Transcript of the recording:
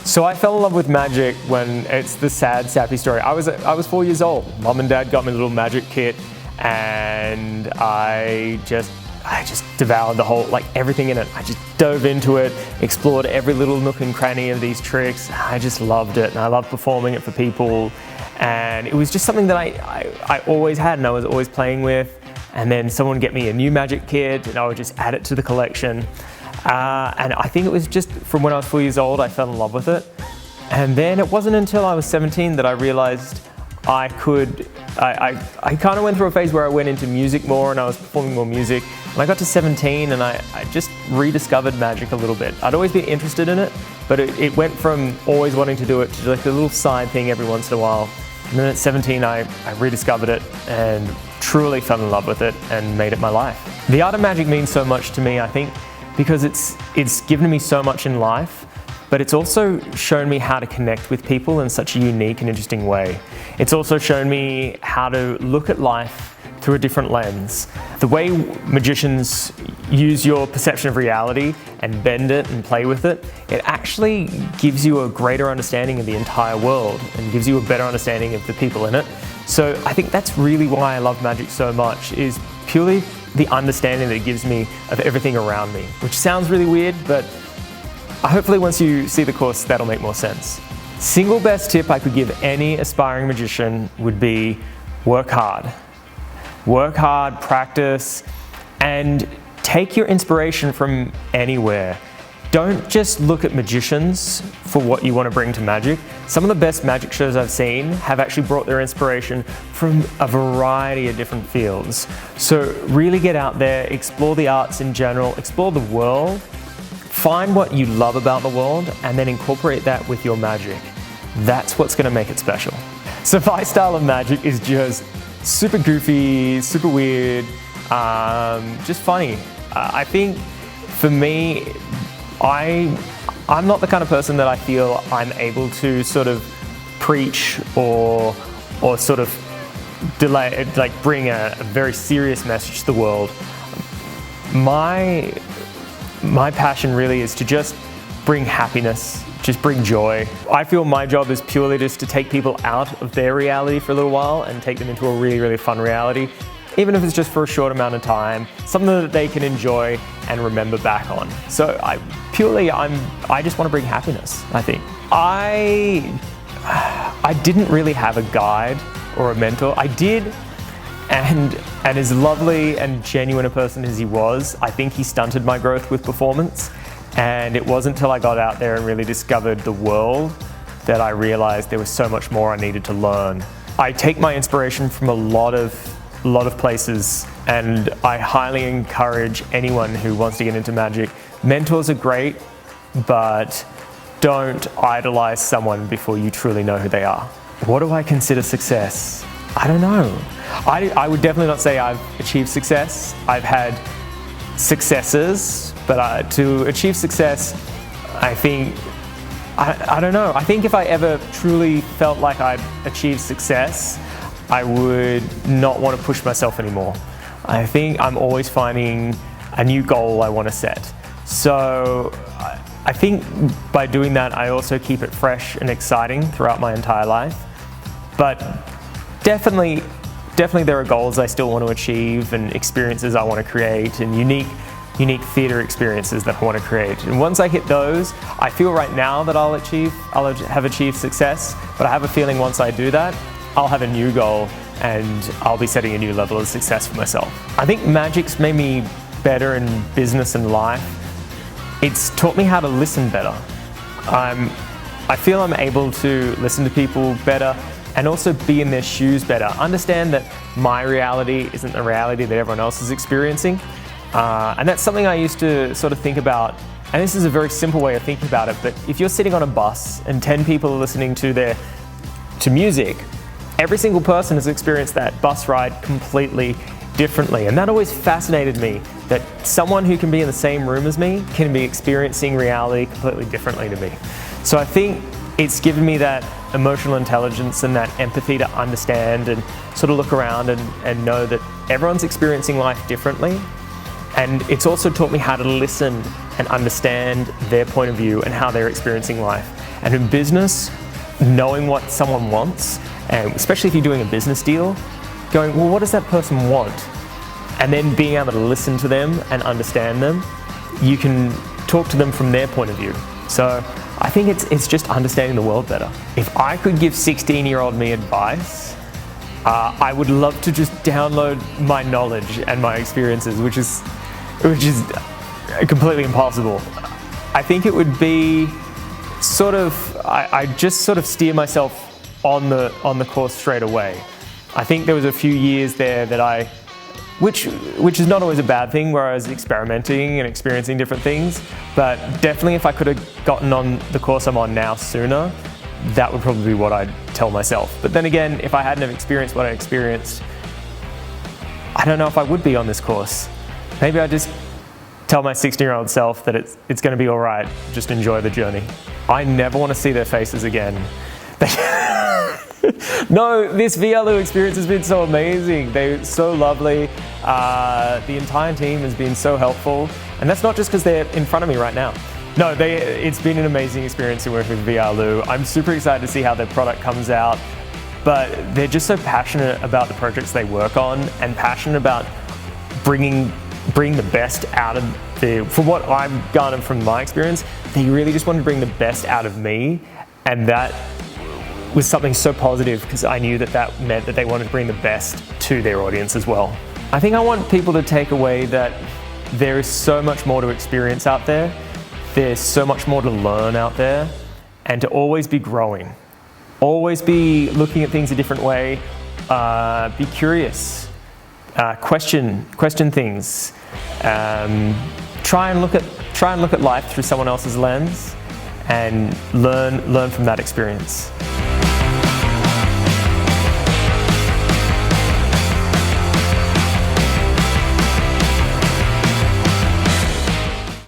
So I fell in love with magic when it's the sad, sappy story. I was 4 years old. Mom and Dad got me a little magic kit, and I just devoured the whole, everything in it. I just dove into it, explored every little nook and cranny of these tricks. I just loved it, and I loved performing it for people. And it was just something that I always had, and I was always playing with. And then someone would get me a new magic kit, and I would just add it to the collection. And I think it was just from when I was 4 years old, I fell in love with it. And then it wasn't until I was 17 that I realized I kind of went through a phase where I went into music more, and I was performing more music. And I got to 17 and I just rediscovered magic a little bit. I'd always been interested in it, but it went from always wanting to do it to a little side thing every once in a while. And then at 17, I rediscovered it and truly fell in love with it and made it my life. The art of magic means so much to me, I think, because it's given me so much in life, but it's also shown me how to connect with people in such a unique and interesting way. It's also shown me how to look at life through a different lens. The way magicians use your perception of reality and bend it and play with it, it actually gives you a greater understanding of the entire world and gives you a better understanding of the people in it. So I think that's really why I love magic so much, is purely the understanding that it gives me of everything around me, which sounds really weird, but hopefully once you see the course, that'll make more sense. Single best tip I could give any aspiring magician would be work hard. Work hard, practice, and take your inspiration from anywhere. Don't just look at magicians for what you want to bring to magic. Some of the best magic shows I've seen have actually brought their inspiration from a variety of different fields. So really get out there, explore the arts in general, explore the world, find what you love about the world, and then incorporate that with your magic. That's what's going to make it special. So my style of magic is just super goofy, super weird, just funny. I think for me, I'm not the kind of person that I feel I'm able to sort of preach or sort of bring a very serious message to the world. My passion really is to just bring happiness, just bring joy. I feel my job is purely just to take people out of their reality for a little while and take them into a really, really fun reality, even if it's just for a short amount of time, something that they can enjoy and remember back on. So I just want to bring happiness, I think. I didn't really have a guide or a mentor. I did, and as lovely and genuine a person as he was, I think he stunted my growth with performance. And it wasn't until I got out there and really discovered the world that I realized there was so much more I needed to learn. I take my inspiration from a lot of places, and I highly encourage anyone who wants to get into magic. Mentors are great, but don't idolize someone before you truly know who they are. What do I consider success? I don't know. I would definitely not say I've achieved success. I've had successes, but to achieve success, I think, I don't know. I think if I ever truly felt like I'd achieved success, I would not want to push myself anymore. I think I'm always finding a new goal I want to set. So I think by doing that, I also keep it fresh and exciting throughout my entire life. But definitely there are goals I still want to achieve and experiences I want to create and unique theatre experiences that I want to create. And once I hit those, I feel right now that I'll have achieved success, but I have a feeling once I do that, I'll have a new goal and I'll be setting a new level of success for myself. I think magic's made me better in business and life. It's taught me how to listen better. I feel I'm able to listen to people better and also be in their shoes better. Understand that my reality isn't the reality that everyone else is experiencing. And that's something I used to sort of think about. And this is a very simple way of thinking about it, but if you're sitting on a bus and 10 people are listening to music, every single person has experienced that bus ride completely differently. And that always fascinated me, that someone who can be in the same room as me can be experiencing reality completely differently to me. So I think it's given me that emotional intelligence and that empathy to understand and sort of look around and know that everyone's experiencing life differently. And it's also taught me how to listen and understand their point of view and how they're experiencing life. And in business, knowing what someone wants, and especially if you're doing a business deal, going, well, what does that person want? And then being able to listen to them and understand them, you can talk to them from their point of view. So I think it's just understanding the world better. If I could give 16-year-old me advice, I would love to just download my knowledge and my experiences, which is completely impossible. I think it would be sort of, I just sort of steer myself on the course straight away. I think there was a few years there that which is not always a bad thing, where I was experimenting and experiencing different things, but definitely if I could have gotten on the course I'm on now sooner, that would probably be what I'd tell myself. But then again, if I hadn't have experienced what I experienced, I don't know if I would be on this course. Maybe I just tell my 16-year-old self that it's going to be all right, just enjoy the journey. I never want to see their faces again. No, this VRLU experience has been so amazing. They're so lovely. The entire team has been so helpful. And that's not just because they're in front of me right now. No, it's been an amazing experience to work with VRLU. I'm super excited to see how their product comes out. But they're just so passionate about the projects they work on, and passionate about bringing the best out of from what I've garnered from my experience. They really just wanted to bring the best out of me, and that was something so positive, because I knew that meant that they wanted to bring the best to their audience as well. I think I want people to take away that there is so much more to experience out there. There's so much more to learn out there, and to always be growing. Always be looking at things a different way. Be curious. Question things. Try and look at life through someone else's lens, and learn from that experience.